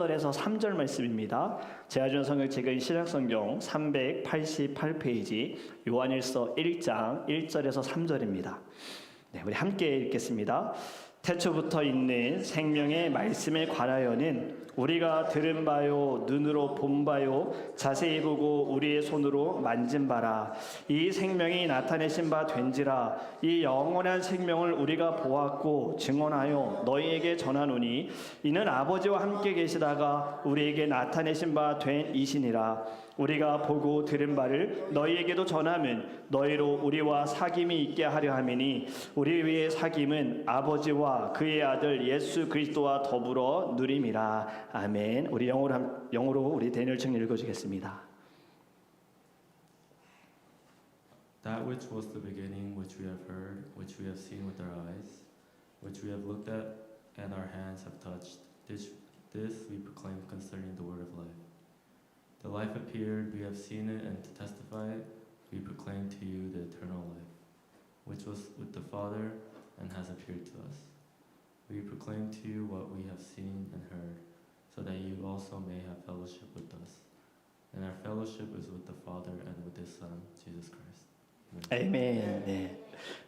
1절에서 3절 말씀입니다. 제아준 성경책의 신약성경 388페이지 요한일서 1장 1절에서 3절입니다. 네, 우리 함께 읽겠습니다. 태초부터 있는 생명의 말씀에 관하여는 우리가 들은 바요 눈으로 본 바요 자세히 보고 우리의 손으로 만진 바라. 이 생명이 나타내신 바 된지라. 이 영원한 생명을 우리가 보았고 증언하여 너희에게 전하노니 이는 아버지와 함께 계시다가 우리에게 나타내신 바 된 이시니라. 우리가 보고 들은 바를 너희에게도 전하면 너희로 우리와 사귐이 있게 하려 함이니 우리 위의 사귐은 아버지와 그의 아들 예수 그리스도와 더불어 누림이라. 아멘. 우리 영어로 우리 다니엘 청 읽어주겠습니다. That which was the beginning, which we have heard, which we have seen with our eyes, which we have looked at and our hands have touched, this we proclaim concerning the word of life. The life appeared, we have seen it and to testify it, we proclaim to you the eternal life, which was with the Father and has appeared to us. We proclaim to you what we have seen and heard, so that you also may have fellowship with us. And our fellowship is with the Father and with His Son, Jesus Christ. 아멘.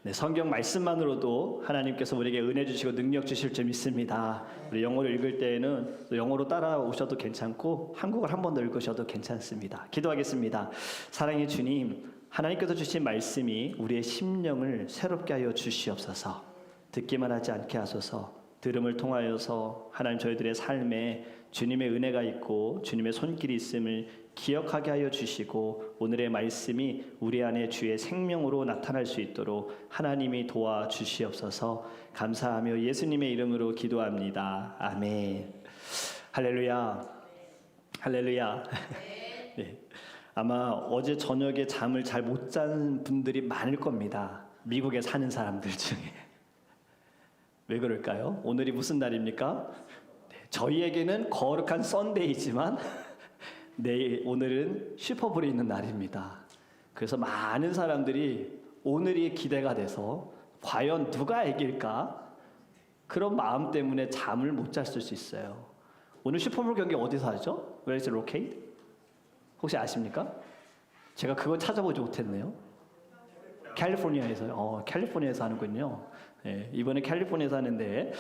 네, 성경 말씀만으로도 하나님께서 우리에게 은혜 주시고 능력 주실 줄 믿습니다. 우리 영어를 읽을 때에는 영어로 따라오셔도 괜찮고 한국어를 한 번 더 읽으셔도 괜찮습니다. 기도하겠습니다. 사랑의 주님, 하나님께서 주신 말씀이 우리의 심령을 새롭게 하여 주시옵소서. 듣기만 하지 않게 하소서. 들음을 통하여서 하나님 저희들의 삶에 주님의 은혜가 있고 주님의 손길이 있음을 기억하게 하여 주시고 오늘의 말씀이 우리 안에 주의 생명으로 나타날 수 있도록 하나님이 도와주시옵소서. 감사하며 예수님의 이름으로 기도합니다. 아멘. 할렐루야. 할렐루야. 네. 아마 어제 저녁에 잠을 잘 못 잔 분들이 많을 겁니다. 미국에 사는 사람들 중에. 왜 그럴까요? 오늘이 무슨 날입니까? 네, 저희에게는 거룩한 썬데이지만 오늘은 슈퍼볼이 있는 날입니다. 그래서 많은 사람들이 오늘이 기대가 돼서 과연 누가 이길까? 그런 마음 때문에 잠을 못 잤을 수 있어요. 오늘 슈퍼볼 경기 어디서 하죠? Where is the locate? 혹시 아십니까? 제가 그거 찾아보지 못했네요. 캘리포니아에서요. 캘리포니아에서 하는군요. 네, 이번에 캘리포니아에서 하는데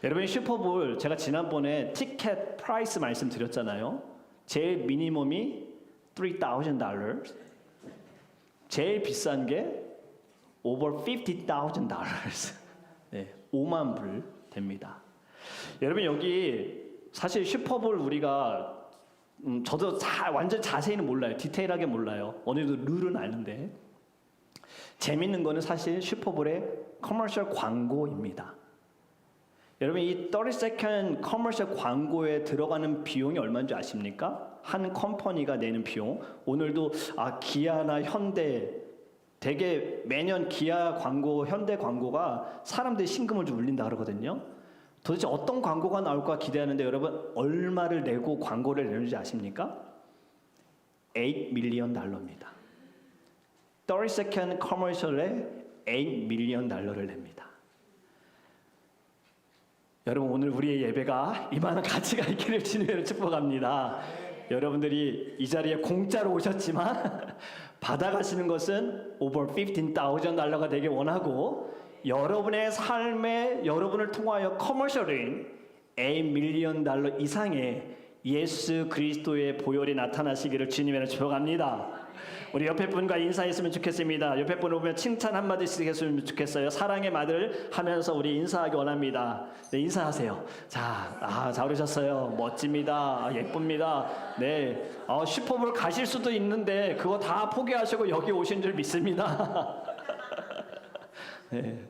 여러분 슈퍼볼 제가 지난번에 티켓 프라이스 말씀드렸잖아요. 제일 미니멈이 $3,000. 제일 비싼 게 over $50,000. 네, 5만 불 됩니다. 여러분 여기 사실 슈퍼볼 우리가 저도 완전 자세히는 몰라요. 디테일하게 몰라요. 어느 정도 룰은 아는데 재밌는 거는 사실 슈퍼볼의 커머셜 광고입니다. 여러분 이 30second 커머셜 광고에 들어가는 비용이 얼마인 줄 아십니까? 한 컴퍼니가 내는 비용. 오늘도 기아나 현대 되게 매년 기아 광고, 현대 광고가 사람들이 심금을 좀 울린다 그러거든요. 도대체 어떤 광고가 나올까 기대하는데 여러분 얼마를 내고 광고를 내는지 아십니까? $8 million. 30second 커머셜에 $8 million 냅니다. 여러분 오늘 우리의 예배가 이만한 가치가 있기를 주님으로 축복합니다. 여러분들이 이 자리에 공짜로 오셨지만 받아가시는 것은 over $15,000가 되길 원하고 여러분의 삶에 여러분을 통하여 커머셜인 $8 million 이상의 예수 그리스도의 보혈이 나타나시기를 주님으로 축복합니다. 우리 옆에 분과 인사했으면 좋겠습니다. 옆에 분 오면 칭찬 한마디씩 했으면 좋겠어요. 사랑의 말을 하면서 우리 인사하기 원합니다. 네, 인사하세요. 잘 오셨어요. 멋집니다. 예쁩니다. 네, 슈퍼볼 가실 수도 있는데 그거 다 포기하시고 여기 오신 줄 믿습니다. 네,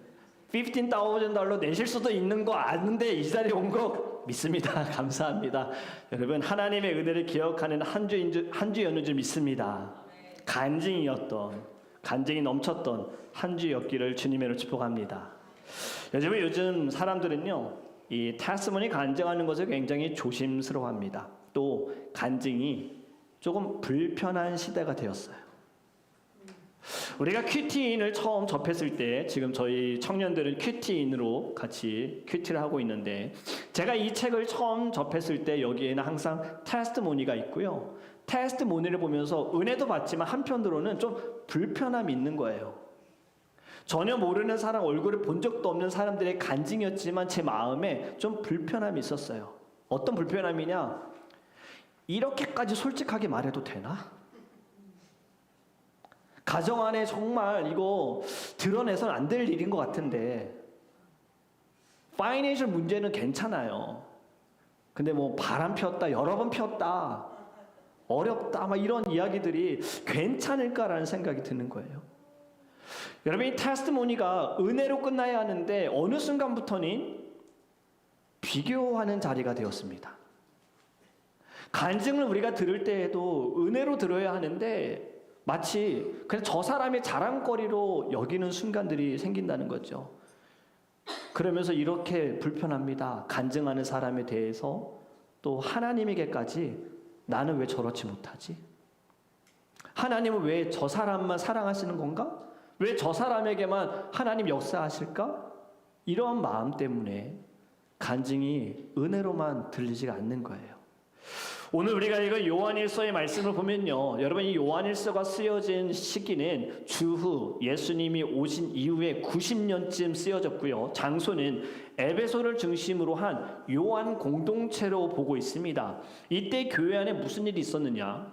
$15,000 내실 수도 있는 거 아는데 이 자리에 온 거 믿습니다. 감사합니다. 여러분 하나님의 은혜를 기억하는 한 주였는 줄 믿습니다. 간증이 넘쳤던 한 주였기를 주님으로 축복합니다. 요즘 사람들은요, 이 테스티머니 간증하는 것을 굉장히 조심스러워합니다. 또 간증이 조금 불편한 시대가 되었어요. 우리가 큐티인을 처음 접했을 때 지금 저희 청년들은 큐티인으로 같이 큐티를 하고 있는데 제가 이 책을 처음 접했을 때 여기에는 항상 테스트모니가 있고요. 테스트모니를 보면서 은혜도 받지만 한편으로는 좀 불편함이 있는 거예요. 전혀 모르는 사람 얼굴을 본 적도 없는 사람들의 간증이었지만 제 마음에 좀 불편함이 있었어요. 어떤 불편함이냐? 이렇게까지 솔직하게 말해도 되나? 가정 안에 정말 이거 드러내서는 안 될 일인 것 같은데 파이낸셜 문제는 괜찮아요. 근데 뭐 바람 피웠다, 여러 번 피웠다, 어렵다 막 이런 이야기들이 괜찮을까라는 생각이 드는 거예요. 여러분 이 테스트모니가 은혜로 끝나야 하는데 어느 순간부터는 비교하는 자리가 되었습니다. 간증을 우리가 들을 때에도 은혜로 들어야 하는데 마치 그냥 저 사람의 자랑거리로 여기는 순간들이 생긴다는 거죠. 그러면서 이렇게 불편합니다. 간증하는 사람에 대해서 또 하나님에게까지 나는 왜 저렇지 못하지? 하나님은 왜 저 사람만 사랑하시는 건가? 왜 저 사람에게만 하나님 역사하실까? 이런 마음 때문에 간증이 은혜로만 들리지가 않는 거예요. 오늘 우리가 읽은 요한일서의 말씀을 보면요, 여러분 이 요한일서가 쓰여진 시기는 주후 예수님이 오신 이후에 90년쯤 쓰여졌고요. 장소는 에베소를 중심으로 한 요한 공동체로 보고 있습니다. 이때 교회 안에 무슨 일이 있었느냐?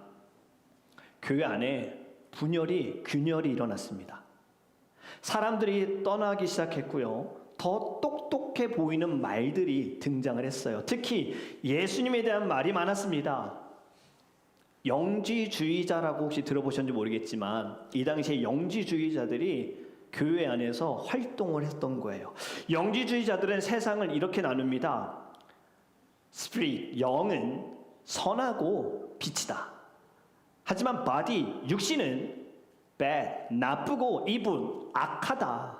교회 안에 분열이, 균열이 일어났습니다. 사람들이 떠나기 시작했고요. 더 똑똑해 보이는 말들이 등장을 했어요. 특히 예수님에 대한 말이 많았습니다. 영지주의자라고 혹시 들어보셨는지 모르겠지만 이 당시에 영지주의자들이 교회 안에서 활동을 했던 거예요. 영지주의자들은 세상을 이렇게 나눕니다. 스피릿, 영은 선하고 빛이다. 하지만 바디, 육신은 bad, 나쁘고 evil, 악하다.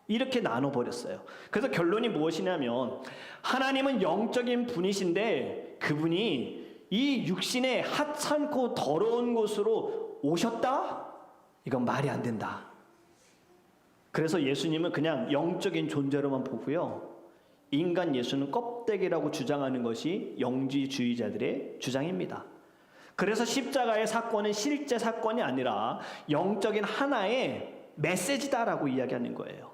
이렇게 나눠버렸어요. 그래서 결론이 무엇이냐면 하나님은 영적인 분이신데 그분이 이 육신의 하찮고 더러운 곳으로 오셨다? 이건 말이 안 된다. 그래서 예수님은 그냥 영적인 존재로만 보고요. 인간 예수는 껍데기라고 주장하는 것이 영지주의자들의 주장입니다. 그래서 십자가의 사건은 실제 사건이 아니라 영적인 하나의 메시지다라고 이야기하는 거예요.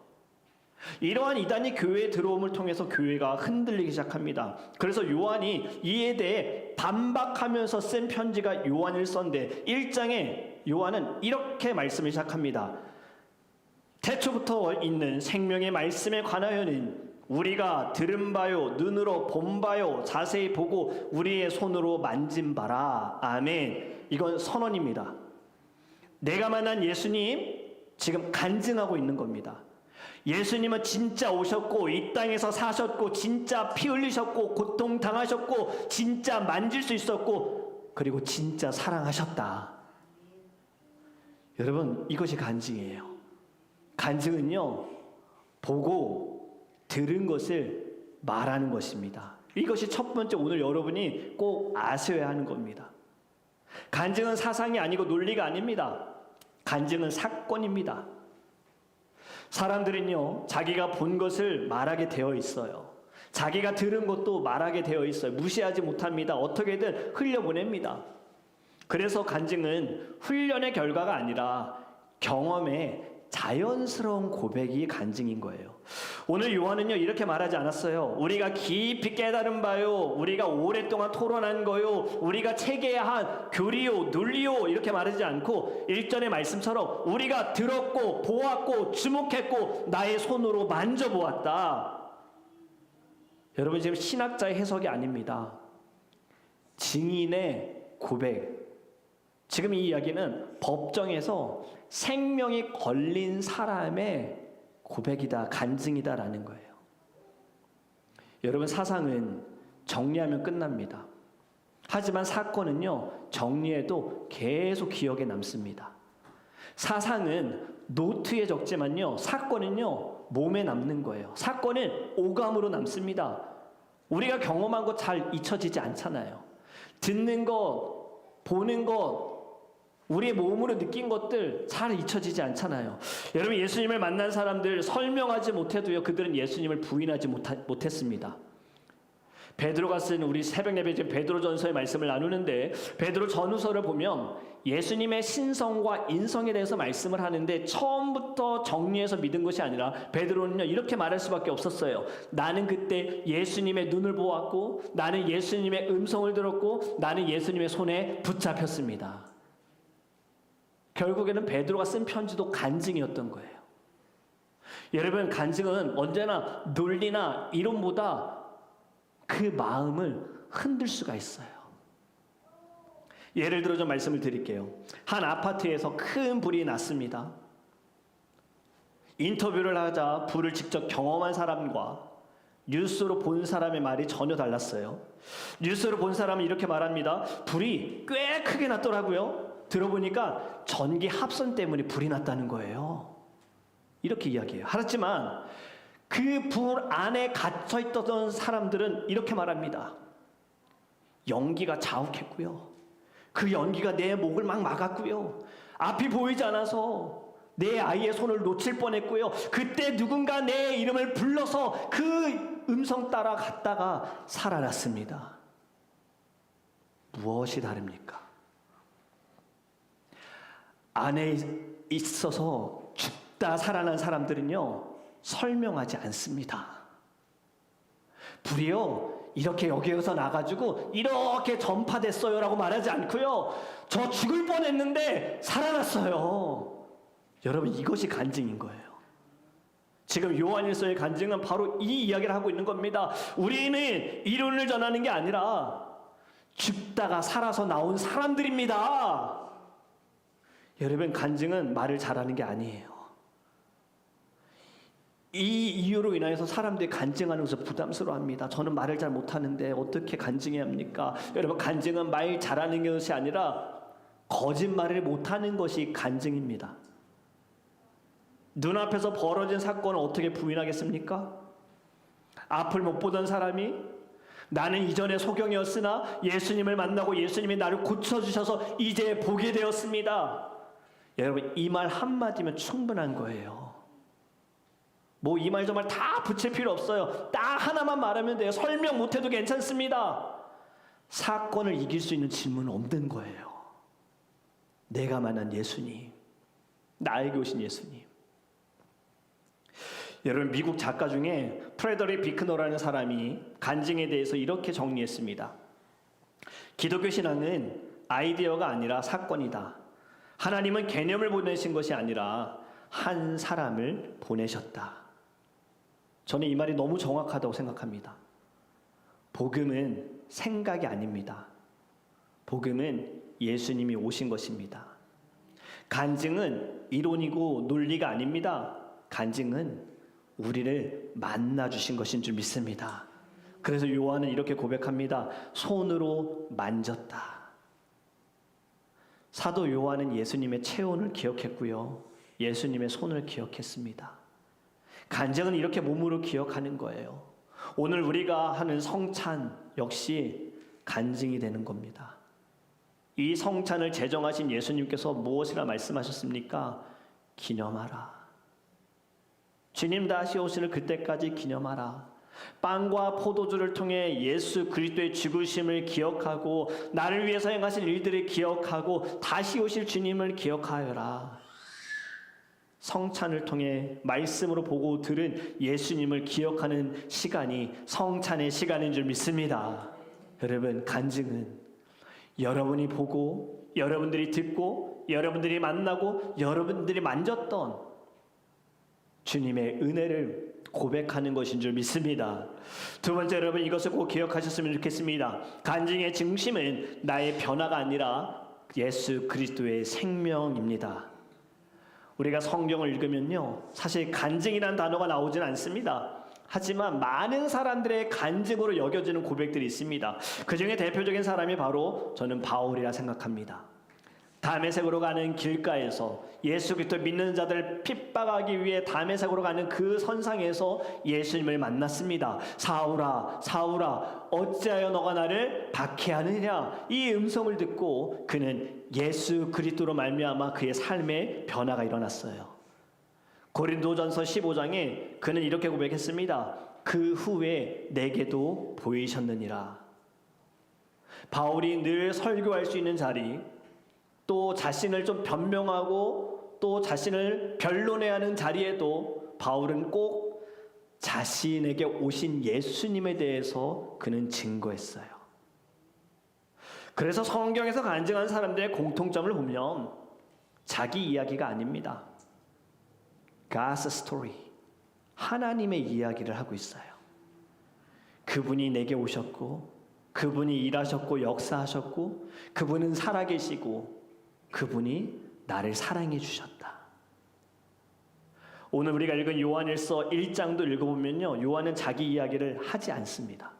이러한 이단이 교회에 들어옴을 통해서 교회가 흔들리기 시작합니다. 그래서 요한이 이에 대해 반박하면서 쓴 편지가 요한일서인데 1장에 요한은 이렇게 말씀을 시작합니다. 태초부터 있는 생명의 말씀에 관하여는 우리가 들은 바요, 눈으로 본 바요, 자세히 보고 우리의 손으로 만진 바라. 아멘. 이건 선언입니다. 내가 만난 예수님 지금 간증하고 있는 겁니다. 예수님은 진짜 오셨고 이 땅에서 사셨고 진짜 피 흘리셨고 고통 당하셨고 진짜 만질 수 있었고 그리고 진짜 사랑하셨다. 여러분 이것이 간증이에요. 간증은요 보고 들은 것을 말하는 것입니다. 이것이 첫 번째 오늘 여러분이 꼭 아셔야 하는 겁니다. 간증은 사상이 아니고 논리가 아닙니다. 간증은 사건입니다. 사람들은요 자기가 본 것을 말하게 되어 있어요. 자기가 들은 것도 말하게 되어 있어요. 무시하지 못합니다. 어떻게든 흘려보냅니다. 그래서 간증은 훈련의 결과가 아니라 경험의 자연스러운 고백이 간증인 거예요. 오늘 요한은요 이렇게 말하지 않았어요. 우리가 깊이 깨달은 바요, 우리가 오랫동안 토론한 거요, 우리가 체계한 교리요, 논리요 이렇게 말하지 않고 1절의 말씀처럼 우리가 들었고 보았고 주목했고 나의 손으로 만져보았다. 여러분 지금 신학자의 해석이 아닙니다. 증인의 고백. 지금 이 이야기는 법정에서 생명이 걸린 사람의 고백이다, 간증이다라는 거예요. 여러분 사상은 정리하면 끝납니다. 하지만 사건은요 정리해도 계속 기억에 남습니다. 사상은 노트에 적지만요 사건은요 몸에 남는 거예요. 사건은 오감으로 남습니다. 우리가 경험한 거 잘 잊혀지지 않잖아요. 듣는 것, 보는 것, 우리의 몸으로 느낀 것들 잘 잊혀지지 않잖아요. 여러분, 예수님을 만난 사람들 설명하지 못해도요, 그들은 예수님을 부인하지 못했습니다. 베드로가 쓴 우리 새벽 예배 지금 베드로전서의 말씀을 나누는데, 베드로 전후서를 보면 예수님의 신성과 인성에 대해서 말씀을 하는데, 처음부터 정리해서 믿은 것이 아니라 베드로는요 이렇게 말할 수밖에 없었어요. 나는 그때 예수님의 눈을 보았고, 나는 예수님의 음성을 들었고, 나는 예수님의 손에 붙잡혔습니다. 결국에는 베드로가 쓴 편지도 간증이었던 거예요. 여러분, 간증은 언제나 논리나 이론보다 그 마음을 흔들 수가 있어요. 예를 들어 좀 말씀을 드릴게요. 한 아파트에서 큰 불이 났습니다. 인터뷰를 하자 불을 직접 경험한 사람과 뉴스로 본 사람의 말이 전혀 달랐어요. 뉴스로 본 사람은 이렇게 말합니다. 불이 꽤 크게 났더라고요. 들어보니까 전기 합선 때문에 불이 났다는 거예요. 이렇게 이야기해요. 하지만 그 불 안에 갇혀 있던 사람들은 이렇게 말합니다. 연기가 자욱했고요. 그 연기가 내 목을 막 막았고요. 앞이 보이지 않아서 내 아이의 손을 놓칠 뻔했고요. 그때 누군가 내 이름을 불러서 그 음성 따라 갔다가 살아났습니다. 무엇이 다릅니까? 안에 있어서 죽다 살아난 사람들은요 설명하지 않습니다. 불이요 이렇게 여기에서 나가지고 이렇게 전파됐어요 라고 말하지 않고요, 저 죽을 뻔했는데 살아났어요. 여러분, 이것이 간증인 거예요. 지금 요한일서의 간증은 바로 이 이야기를 하고 있는 겁니다. 우리는 이론을 전하는 게 아니라 죽다가 살아서 나온 사람들입니다. 여러분, 간증은 말을 잘하는 게 아니에요. 이 이유로 인하여서 사람들이 간증하는 것을 부담스러워합니다. 저는 말을 잘 못하는데 어떻게 간증해야 합니까? 여러분, 간증은 말 잘하는 것이 아니라 거짓말을 못하는 것이 간증입니다. 눈앞에서 벌어진 사건을 어떻게 부인하겠습니까? 앞을 못 보던 사람이 나는 이전에 소경이었으나 예수님을 만나고 예수님이 나를 고쳐주셔서 이제 보게 되었습니다. 여러분, 이 말 한마디면 충분한 거예요. 뭐 이 말 저 말 다 붙일 필요 없어요. 딱 하나만 말하면 돼요. 설명 못해도 괜찮습니다. 사건을 이길 수 있는 질문은 없는 거예요. 내가 만난 예수님, 나에게 오신 예수님. 여러분, 미국 작가 중에 프레더릭 비크너라는 사람이 간증에 대해서 이렇게 정리했습니다. 기독교 신앙은 아이디어가 아니라 사건이다. 하나님은 개념을 보내신 것이 아니라 한 사람을 보내셨다. 저는 이 말이 너무 정확하다고 생각합니다. 복음은 생각이 아닙니다. 복음은 예수님이 오신 것입니다. 간증은 이론이고 논리가 아닙니다. 간증은 우리를 만나 주신 것인 줄 믿습니다. 그래서 요한은 이렇게 고백합니다. 손으로 만졌다. 사도 요한은 예수님의 체온을 기억했고요, 예수님의 손을 기억했습니다. 간증은 이렇게 몸으로 기억하는 거예요. 오늘 우리가 하는 성찬 역시 간증이 되는 겁니다. 이 성찬을 제정하신 예수님께서 무엇이라 말씀하셨습니까? 기념하라. 주님 다시 오시는 그때까지 기념하라. 빵과 포도주를 통해 예수 그리스도의 죽으심을 기억하고 나를 위해서 행하신 일들을 기억하고 다시 오실 주님을 기억하여라. 성찬을 통해 말씀으로 보고 들은 예수님을 기억하는 시간이 성찬의 시간인 줄 믿습니다. 여러분, 간증은 여러분이 보고 여러분들이 듣고 여러분들이 만나고 여러분들이 만졌던 주님의 은혜를 고백하는 것인 줄 믿습니다. 두 번째, 여러분 이것을 꼭 기억하셨으면 좋겠습니다. 간증의 중심은 나의 변화가 아니라 예수 그리스도의 생명입니다. 우리가 성경을 읽으면요, 사실 간증이라는 단어가 나오진 않습니다. 하지만 많은 사람들의 간증으로 여겨지는 고백들이 있습니다. 그 중에 대표적인 사람이 바로 저는 바울이라 생각합니다. 다메섹으로 가는 길가에서 예수 그리스도 믿는 자들 핍박하기 위해 다메섹으로 가는 그 선상에서 예수님을 만났습니다. 사울아 사울아 어찌하여 너가 나를 박해하느냐, 이 음성을 듣고 그는 예수 그리스도로 말미암아 그의 삶에 변화가 일어났어요. 고린도전서 15장에 그는 이렇게 고백했습니다. 그 후에 내게도 보이셨느니라. 바울이 늘 설교할 수 있는 자리, 또 자신을 좀 변명하고 또 자신을 변론해야 하는 자리에도 바울은 꼭 자신에게 오신 예수님에 대해서 그는 증거했어요. 그래서 성경에서 간증한 사람들의 공통점을 보면 자기 이야기가 아닙니다. God's story, 하나님의 이야기를 하고 있어요. 그분이 내게 오셨고, 그분이 일하셨고 역사하셨고, 그분은 살아계시고, 그분이 나를 사랑해 주셨다. 오늘 우리가 읽은 요한일서 1장도 읽어보면요, 요한은 자기 이야기를 하지 않습니다.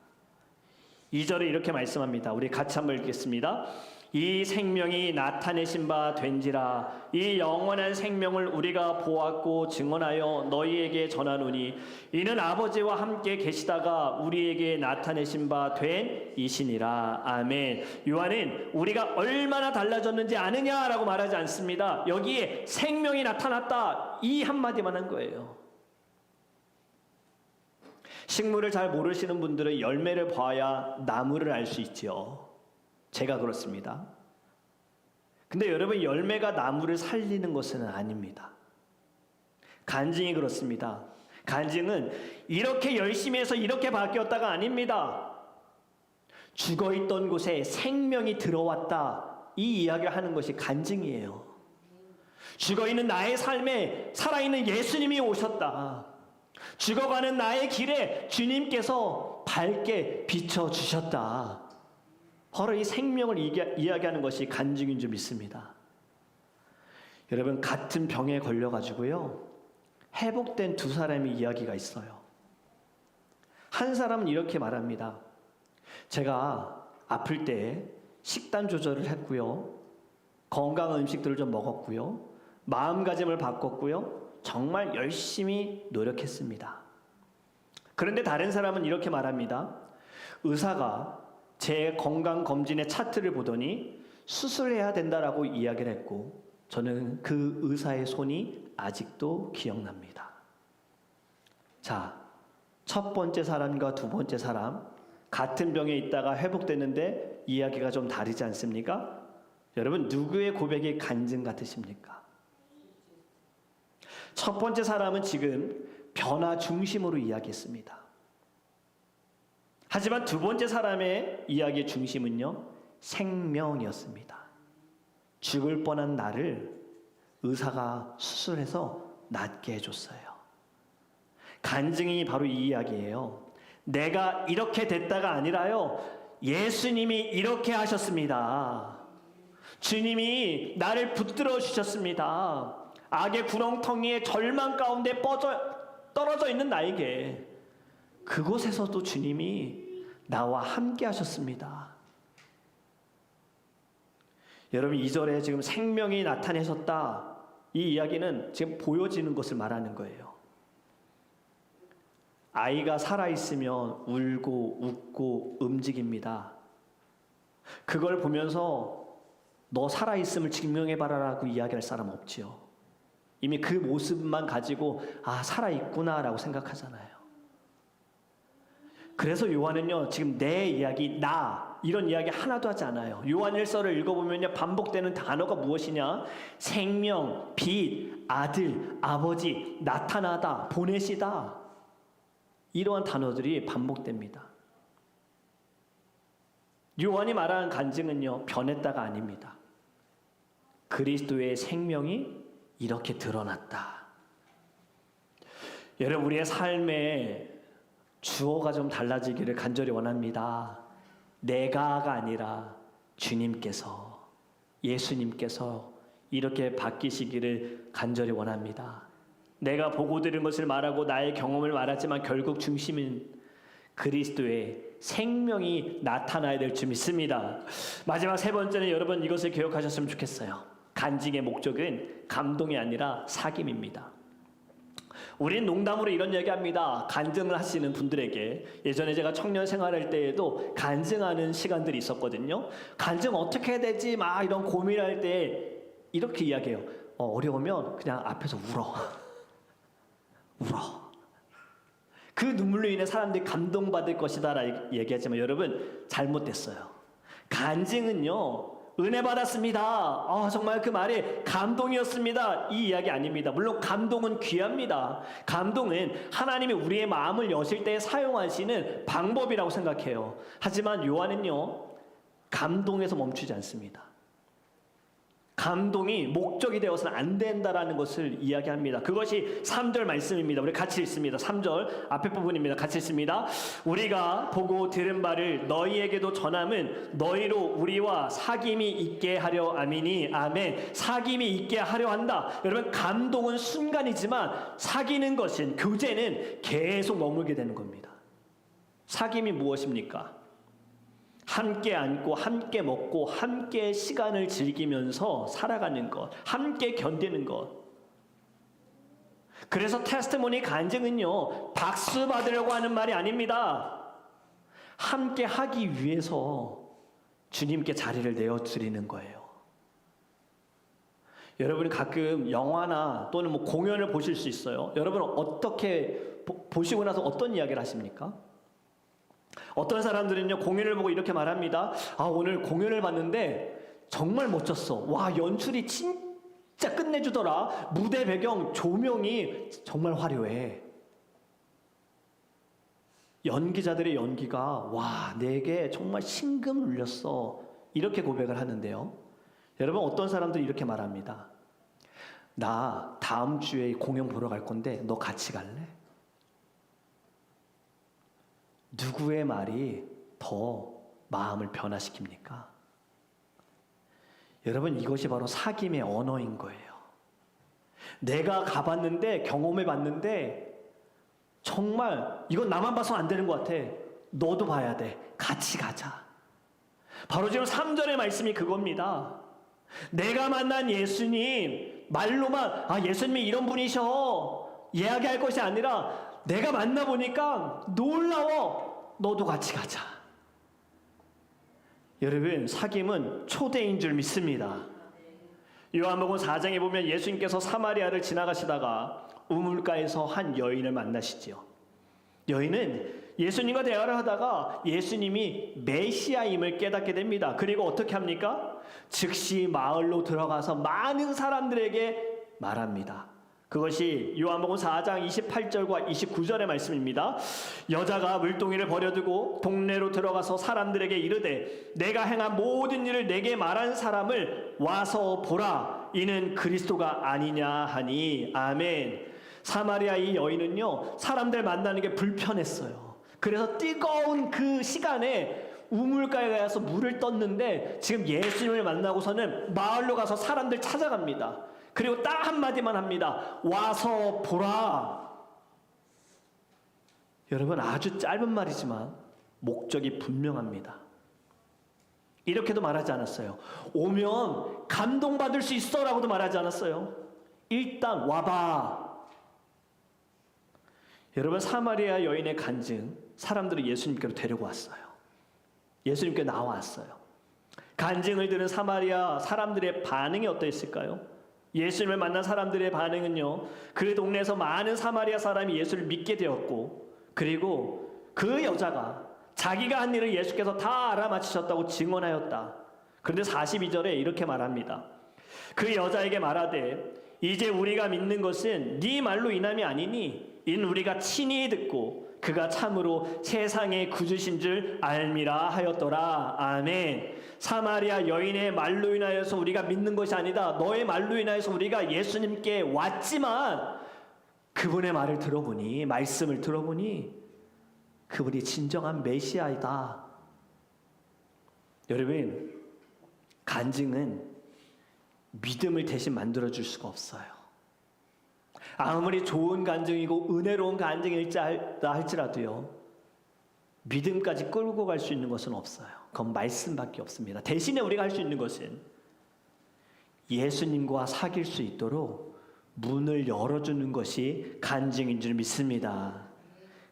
2절에 이렇게 말씀합니다. 우리 같이 한번 읽겠습니다. 이 생명이 나타내신 바 된지라. 이 영원한 생명을 우리가 보았고 증언하여 너희에게 전하노니 이는 아버지와 함께 계시다가 우리에게 나타내신 바 된 이시니라. 아멘. 요한은 우리가 얼마나 달라졌는지 아느냐라고 말하지 않습니다. 여기에 생명이 나타났다, 이 한마디만 한 거예요. 식물을 잘 모르시는 분들은 열매를 봐야 나무를 알 수 있지요. 제가 그렇습니다. 근데 여러분, 열매가 나무를 살리는 것은 아닙니다. 간증이 그렇습니다. 간증은 이렇게 열심히 해서 이렇게 바뀌었다가 아닙니다. 죽어있던 곳에 생명이 들어왔다, 이 이야기를 하는 것이 간증이에요. 죽어있는 나의 삶에 살아있는 예수님이 오셨다. 죽어가는 나의 길에 주님께서 밝게 비춰주셨다. 바로 이 생명을 이야기하는 것이 간증인 줄 믿습니다. 여러분, 같은 병에 걸려가지고요, 회복된 두 사람의 이야기가 있어요. 한 사람은 이렇게 말합니다. 제가 아플 때 식단 조절을 했고요, 건강한 음식들을 좀 먹었고요, 마음가짐을 바꿨고요, 정말 열심히 노력했습니다. 그런데 다른 사람은 이렇게 말합니다. 의사가 제 건강검진의 차트를 보더니 수술해야 된다라고 이야기를 했고, 저는 그 의사의 손이 아직도 기억납니다. 자, 첫 번째 사람과 두 번째 사람, 같은 병에 있다가 회복됐는데 이야기가 좀 다르지 않습니까? 여러분, 누구의 고백이 간증 같으십니까? 첫 번째 사람은 지금 변화 중심으로 이야기했습니다. 하지만 두 번째 사람의 이야기의 중심은요, 생명이었습니다. 죽을 뻔한 나를 의사가 수술해서 낫게 해줬어요. 간증이 바로 이 이야기예요. 내가 이렇게 됐다가 아니라요, 예수님이 이렇게 하셨습니다. 주님이 나를 붙들어 주셨습니다. 악의 구렁텅이에 절망 가운데 떨어져 있는 나에게 그곳에서도 주님이 나와 함께 하셨습니다. 여러분, 2절에 지금 생명이 나타내셨다, 이 이야기는 지금 보여지는 것을 말하는 거예요. 아이가 살아있으면 울고 웃고 움직입니다. 그걸 보면서 너 살아있음을 증명해봐라라고 이야기할 사람 없지요. 이미 그 모습만 가지고 아, 살아있구나라고 생각하잖아요. 그래서 요한은요, 지금 내 이야기, 나, 이런 이야기 하나도 하지 않아요. 요한일서를 읽어보면요, 반복되는 단어가 무엇이냐? 생명, 빛, 아들, 아버지, 나타나다, 보내시다, 이러한 단어들이 반복됩니다. 요한이 말하는 간증은요, 변했다가 아닙니다. 그리스도의 생명이 이렇게 드러났다. 여러분, 우리의 삶에 주어가 좀 달라지기를 간절히 원합니다. 내가가 아니라 주님께서, 예수님께서 이렇게 바뀌시기를 간절히 원합니다. 내가 보고 들은 것을 말하고 나의 경험을 말하지만 결국 중심은 그리스도의 생명이 나타나야 될 줄 믿습니다. 마지막 세 번째는 여러분 이것을 기억하셨으면 좋겠어요. 간증의 목적은 감동이 아니라 사귐입니다. 우린 농담으로 이런 얘기합니다. 간증을 하시는 분들에게. 예전에 제가 청년 생활할 때에도 간증하는 시간들이 있었거든요. 간증 어떻게 해야 되지? 막 이런 고민할 때 이렇게 이야기해요. 어려우면 그냥 앞에서 울어. 울어. 그 눈물로 인해 사람들이 감동받을 것이다 라고 얘기하지만 여러분 잘못됐어요. 간증은요, 은혜 받았습니다. 정말 그 말이 감동이었습니다. 이 이야기 아닙니다. 물론 감동은 귀합니다. 감동은 하나님이 우리의 마음을 여실 때 사용하시는 방법이라고 생각해요. 하지만 요한은요, 감동에서 멈추지 않습니다. 감동이 목적이 되어서는 안 된다라는 것을 이야기합니다. 그것이 3절 말씀입니다. 우리 같이 읽습니다. 3절 앞에 부분입니다. 같이 읽습니다. 우리가 보고 들은 바를 너희에게도 전함은 너희로 우리와 사귐이 있게 하려 함이니 아멘. 사귐이 있게 하려 한다. 여러분, 감동은 순간이지만 사귀는 것은, 교제는 계속 머물게 되는 겁니다. 사귐이 무엇입니까? 함께 앉고 함께 먹고 함께 시간을 즐기면서 살아가는 것, 함께 견디는 것. 그래서 테스티모니 간증은요, 박수 받으려고 하는 말이 아닙니다. 함께 하기 위해서 주님께 자리를 내어드리는 거예요. 여러분이 가끔 영화나 또는 뭐 공연을 보실 수 있어요. 여러분은 어떻게 보시고 나서 어떤 이야기를 하십니까? 어떤 사람들은요, 공연을 보고 이렇게 말합니다. 오늘 공연을 봤는데 정말 멋졌어. 와, 연출이 진짜 끝내주더라. 무대 배경 조명이 정말 화려해. 연기자들의 연기가 내게 정말 심금 울렸어. 이렇게 고백을 하는데요. 여러분, 어떤 사람들이 이렇게 말합니다. 나 다음 주에 공연 보러 갈 건데 너 같이 갈래? 누구의 말이 더 마음을 변화시킵니까? 여러분, 이것이 바로 사귐의 언어인 거예요. 내가 가봤는데, 경험해봤는데 정말 이건 나만 봐서 안 되는 것 같아. 너도 봐야 돼. 같이 가자. 바로 지금 3절의 말씀이 그겁니다. 내가 만난 예수님, 말로만 예수님이 이런 분이셔 이야기할 것이 아니라 내가 만나보니까 놀라워. 너도 같이 가자. 여러분, 사귐은 초대인 줄 믿습니다. 요한복음 4장에 보면 예수님께서 사마리아를 지나가시다가 우물가에서 한 여인을 만나시지요. 여인은 예수님과 대화를 하다가 예수님이 메시아임을 깨닫게 됩니다. 그리고 어떻게 합니까? 즉시 마을로 들어가서 많은 사람들에게 말합니다. 그것이 요한복음 4장 28절과 29절의 말씀입니다. 여자가 물동이를 버려두고 동네로 들어가서 사람들에게 이르되 내가 행한 모든 일을 내게 말한 사람을 와서 보라. 이는 그리스도가 아니냐 하니 아멘. 사마리아 이 여인은요, 사람들 만나는 게 불편했어요. 그래서 뜨거운 그 시간에 우물가에 가서 물을 떴는데 지금 예수님을 만나고서는 마을로 가서 사람들 찾아갑니다. 그리고 딱 한마디만 합니다. 와서 보라. 여러분, 아주 짧은 말이지만 목적이 분명합니다. 이렇게도 말하지 않았어요. 오면 감동받을 수 있어 라고도 말하지 않았어요. 일단 와봐. 여러분, 사마리아 여인의 간증, 사람들을 예수님께로 데리고 왔어요. 예수님께 나왔어요. 간증을 들은 사마리아 사람들의 반응이 어떠했을까요? 예수님을 만난 사람들의 반응은요, 그 동네에서 많은 사마리아 사람이 예수를 믿게 되었고, 그리고 그 여자가 자기가 한 일을 예수께서 다 알아맞히셨다고 증언하였다. 그런데 42절에 이렇게 말합니다. 그 여자에게 말하되 이제 우리가 믿는 것은 네 말로 인함이 아니니 인 우리가 친히 듣고 그가 참으로 세상의 구주신 줄 알미라 하였더라. 아멘. 사마리아 여인의 말로 인하여서 우리가 믿는 것이 아니다. 너의 말로 인하여서 우리가 예수님께 왔지만 그분의 말을 들어보니, 말씀을 들어보니 그분이 진정한 메시아이다. 여러분, 간증은 믿음을 대신 만들어줄 수가 없어요. 아무리 좋은 간증이고 은혜로운 간증일자 할지라도요, 믿음까지 끌고 갈 수 있는 것은 없어요. 그건 말씀밖에 없습니다. 대신에 우리가 할 수 있는 것은 예수님과 사귈 수 있도록 문을 열어주는 것이 간증인 줄 믿습니다.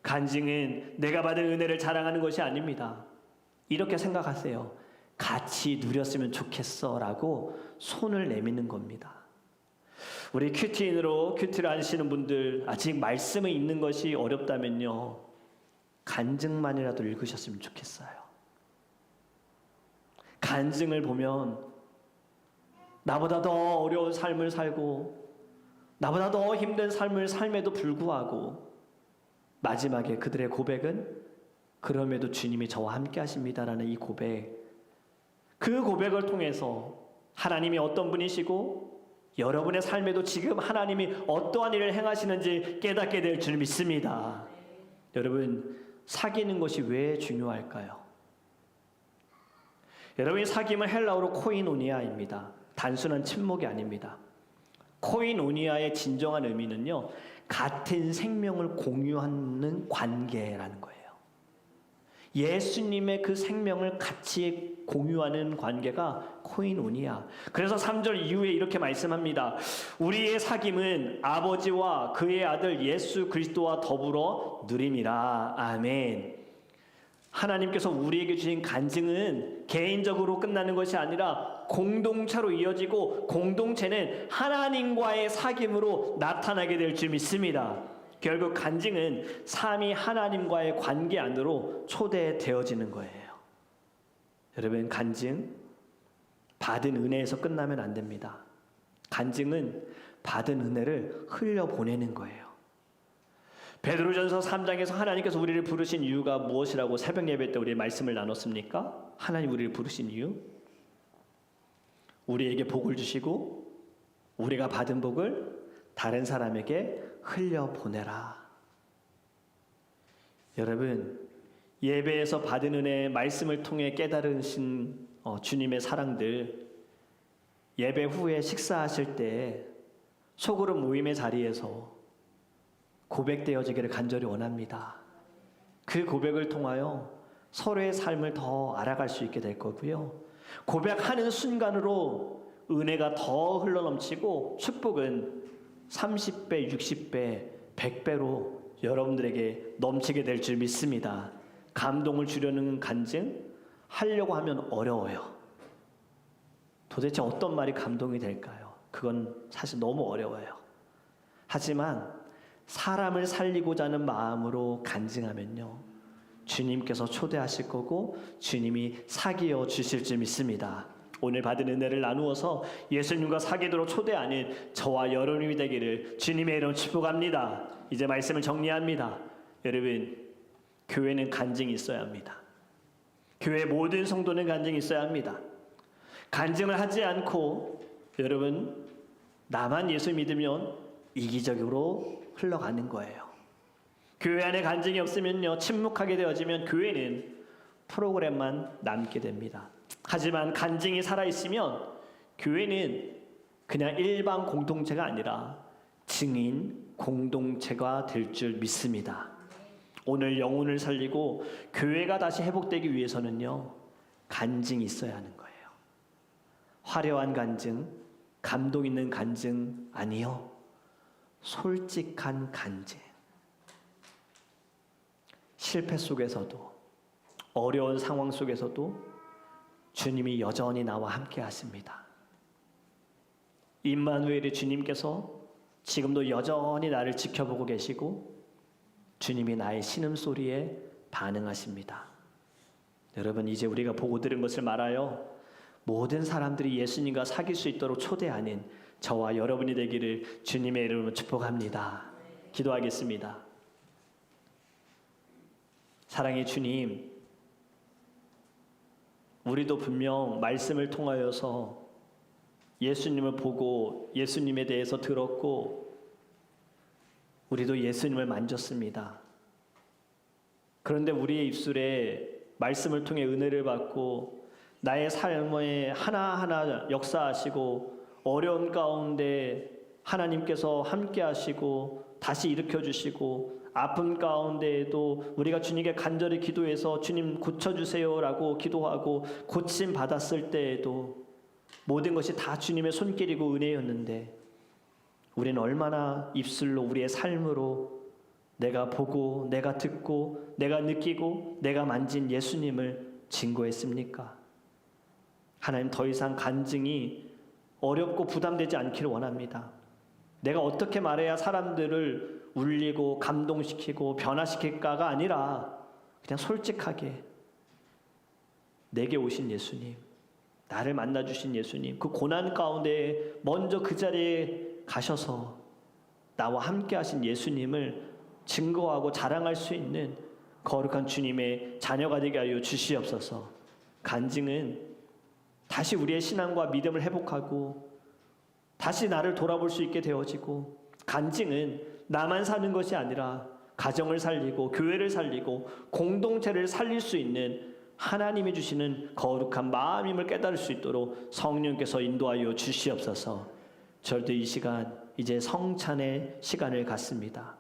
간증은 내가 받은 은혜를 자랑하는 것이 아닙니다. 이렇게 생각하세요. 같이 누렸으면 좋겠어 라고 손을 내미는 겁니다. 우리 큐티인으로 큐티를 하시는 분들 아직 말씀을 읽는 것이 어렵다면요, 간증만이라도 읽으셨으면 좋겠어요. 간증을 보면 나보다 더 어려운 삶을 살고 나보다 더 힘든 삶을 삶에도 불구하고 마지막에 그들의 고백은 그럼에도 주님이 저와 함께 하십니다라는 이 고백, 그 고백을 통해서 하나님이 어떤 분이시고 여러분의 삶에도 지금 하나님이 어떠한 일을 행하시는지 깨닫게 될 줄 믿습니다. 여러분, 사귀는 것이 왜 중요할까요? 여러분이 사귐은 헬라어로 코이노니아입니다. 단순한 친목이 아닙니다. 코이노니아의 진정한 의미는요, 같은 생명을 공유하는 관계라는 거예요. 예수님의 그 생명을 같이 공유하는 관계가 코이노니아. 그래서 3절 이후에 이렇게 말씀합니다. 우리의 사귐은 아버지와 그의 아들 예수 그리스도와 더불어 누림이라. 아멘. 하나님께서 우리에게 주신 간증은 개인적으로 끝나는 것이 아니라 공동체로 이어지고, 공동체는 하나님과의 사귐으로 나타나게 될 줄 믿습니다. 결국 간증은 삼위 하나님과의 관계 안으로 초대되어지는 거예요. 여러분, 간증 받은 은혜에서 끝나면 안 됩니다. 간증은 받은 은혜를 흘려보내는 거예요. 베드로전서 3장에서 하나님께서 우리를 부르신 이유가 무엇이라고 새벽 예배 때 우리 말씀을 나눴습니까? 하나님 우리를 부르신 이유, 우리에게 복을 주시고 우리가 받은 복을 다른 사람에게 흘려보내라. 여러분, 예배에서 받은 은혜, 말씀을 통해 깨달으신 주님의 사랑들, 예배 후에 식사하실 때 소그룹 모임의 자리에서 고백되어지기를 간절히 원합니다. 그 고백을 통하여 서로의 삶을 더 알아갈 수 있게 될 거고요, 고백하는 순간으로 은혜가 더 흘러넘치고 축복은 30배, 60배, 100배로 여러분들에게 넘치게 될 줄 믿습니다. 감동을 주려는 간증 하려고 하면 어려워요. 도대체 어떤 말이 감동이 될까요? 그건 사실 너무 어려워요. 하지만 사람을 살리고자 하는 마음으로 간증하면요, 주님께서 초대하실 거고 주님이 사귀어 주실 줄 믿습니다. 오늘 받은 은혜를 나누어서 예수님과 사귀도록 초대하는 저와 여러분이 되기를 주님의 이름으로 축복합니다. 이제 말씀을 정리합니다. 여러분, 교회는 간증이 있어야 합니다. 교회 모든 성도는 간증이 있어야 합니다. 간증을 하지 않고 여러분, 나만 예수 믿으면 이기적으로 흘러가는 거예요. 교회 안에 간증이 없으면요, 침묵하게 되어지면 교회는 프로그램만 남게 됩니다. 하지만 간증이 살아있으면 교회는 그냥 일반 공동체가 아니라 증인 공동체가 될 줄 믿습니다. 오늘 영혼을 살리고 교회가 다시 회복되기 위해서는요, 간증이 있어야 하는 거예요. 화려한 간증, 감동 있는 간증 아니요, 솔직한 간증. 실패 속에서도, 어려운 상황 속에서도 주님이 여전히 나와 함께 하십니다. 임마누엘의 주님께서 지금도 여전히 나를 지켜보고 계시고 주님이 나의 신음소리에 반응하십니다. 여러분, 이제 우리가 보고 들은 것을 말하여 모든 사람들이 예수님과 사귈 수 있도록 초대하는 저와 여러분이 되기를 주님의 이름으로 축복합니다. 기도하겠습니다. 사랑의 주님, 우리도 분명 말씀을 통하여서 예수님을 보고 예수님에 대해서 들었고 우리도 예수님을 만졌습니다. 그런데 우리의 입술에 말씀을 통해 은혜를 받고 나의 삶에 하나하나 역사하시고 어려운 가운데 하나님께서 함께 하시고 다시 일으켜주시고 아픔 가운데에도 우리가 주님께 간절히 기도해서 주님 고쳐주세요라고 기도하고 고침 받았을 때에도 모든 것이 다 주님의 손길이고 은혜였는데 우리는 얼마나 입술로 우리의 삶으로 내가 보고 내가 듣고 내가 느끼고 내가 만진 예수님을 증거했습니까? 하나님 더 이상 간증이 어렵고 부담되지 않기를 원합니다. 내가 어떻게 말해야 사람들을 울리고 감동시키고 변화시킬까가 아니라 그냥 솔직하게 내게 오신 예수님, 나를 만나주신 예수님, 그 고난 가운데 먼저 그 자리에 가셔서 나와 함께 하신 예수님을 증거하고 자랑할 수 있는 거룩한 주님의 자녀가 되게 하여 주시옵소서. 간증은 다시 우리의 신앙과 믿음을 회복하고 다시 나를 돌아볼 수 있게 되어지고, 간증은 나만 사는 것이 아니라 가정을 살리고 교회를 살리고 공동체를 살릴 수 있는 하나님이 주시는 거룩한 마음임을 깨달을 수 있도록 성령께서 인도하여 주시옵소서. 저도 이 시간 이제 성찬의 시간을 갖습니다.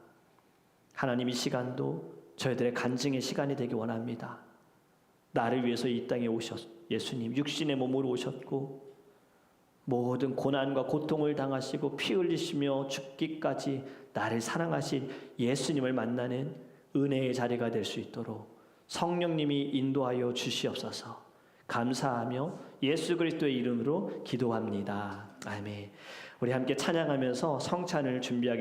하나님 이 시간도 저희들의 간증의 시간이 되기 원합니다. 나를 위해서 이 땅에 오셨 예수님 육신의 몸으로 오셨고 모든 고난과 고통을 당하시고 피 흘리시며 죽기까지 나를 사랑하신 예수님을 만나는 은혜의 자리가 될 수 있도록 성령님이 인도하여 주시옵소서. 감사하며 예수 그리스도의 이름으로 기도합니다. 아멘. 우리 함께 찬양하면서 성찬을 준비하겠습니다.